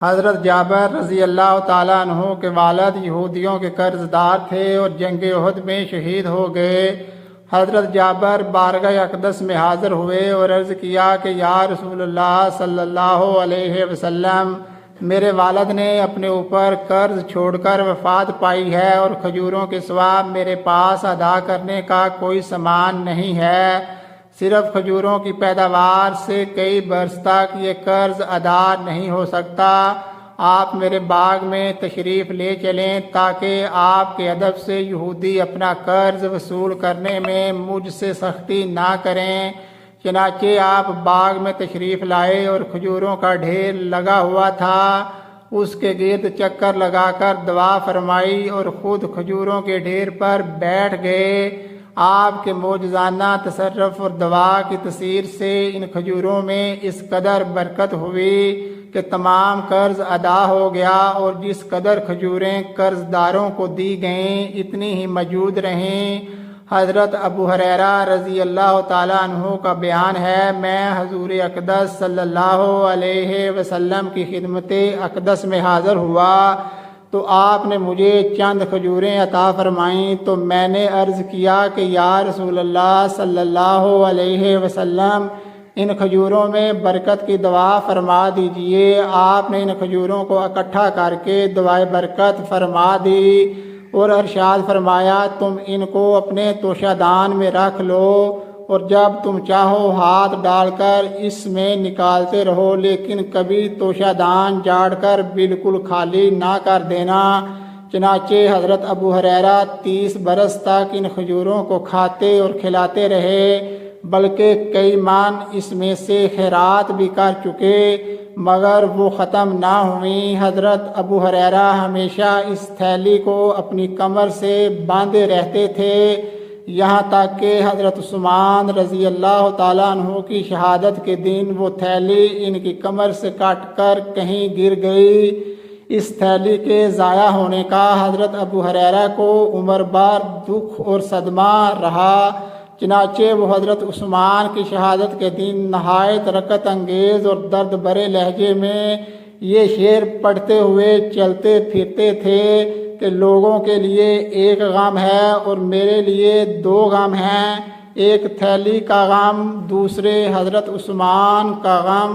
حضرت جابر رضی اللہ تعالیٰ عنہ کے والد یہودیوں کے قرض دار تھے اور جنگ احد میں شہید ہو گئے۔ حضرت جابر بارگاہ اقدس میں حاضر ہوئے اور عرض کیا کہ یا رسول اللہ صلی اللہ علیہ وسلم، میرے والد نے اپنے اوپر قرض چھوڑ کر وفات پائی ہے اور کھجوروں کے سوا میرے پاس ادا کرنے کا کوئی سامان نہیں ہے۔ صرف کھجوروں کی پیداوار سے کئی برس تک یہ قرض ادا نہیں ہو سکتا۔ آپ میرے باغ میں تشریف لے چلیں تاکہ آپ کے ادب سے یہودی اپنا قرض وصول کرنے میں مجھ سے سختی نہ کریں۔ چنانچہ آپ باغ میں تشریف لائے اور کھجوروں کا ڈھیر لگا ہوا تھا، اس کے گرد چکر لگا کر دعا فرمائی اور خود کھجوروں کے ڈھیر پر بیٹھ گئے۔ آپ کے معجزانہ تصرف اور دعا کی تاثیر سے ان کھجوروں میں اس قدر برکت ہوئی کہ تمام قرض ادا ہو گیا اور جس قدر کھجوریں قرض داروں کو دی گئیں اتنی ہی موجود رہیں۔ حضرت ابو ہریرہ رضی اللہ تعالیٰ عنہ کا بیان ہے، میں حضور اقدس صلی اللہ علیہ وسلم کی خدمت اقدس میں حاضر ہوا تو آپ نے مجھے چند کھجوریں عطا فرمائیں، تو میں نے عرض کیا کہ یا رسول اللہ صلی اللہ علیہ وسلم، ان کھجوروں میں برکت کی دعا فرما دیجئے۔ آپ نے ان کھجوروں کو اکٹھا کر کے دعائے برکت فرما دی اور ارشاد فرمایا، تم ان کو اپنے توشہ دان میں رکھ لو اور جب تم چاہو ہاتھ ڈال کر اس میں نکالتے رہو، لیکن کبھی توشہ دان جاڑ کر بالکل خالی نہ کر دینا۔ چنانچہ حضرت ابو ہریرہ 30 برس تک ان کھجوروں کو کھاتے اور کھلاتے رہے، بلکہ کئی من اس میں سے خیرات بھی کر چکے مگر وہ ختم نہ ہوئیں۔ حضرت ابو ہریرہ ہمیشہ اس تھیلی کو اپنی کمر سے باندھے رہتے تھے، یہاں تک کہ حضرت عثمان رضی اللہ تعالیٰ عنہ کی شہادت کے دن وہ تھیلی ان کی کمر سے کٹ کر کہیں گر گئی۔ اس تھیلی کے ضائع ہونے کا حضرت ابو ہریرہ کو عمر بھر دکھ اور صدمہ رہا۔ چنانچہ وہ حضرت عثمان کی شہادت کے دن نہایت رقت انگیز اور درد بھرے لہجے میں یہ شعر پڑھتے ہوئے چلتے پھرتے تھے کہ لوگوں کے لیے ایک غم ہے اور میرے لیے 2 غم ہیں، ایک تھیلی کا غم، دوسرے حضرت عثمان کا غم۔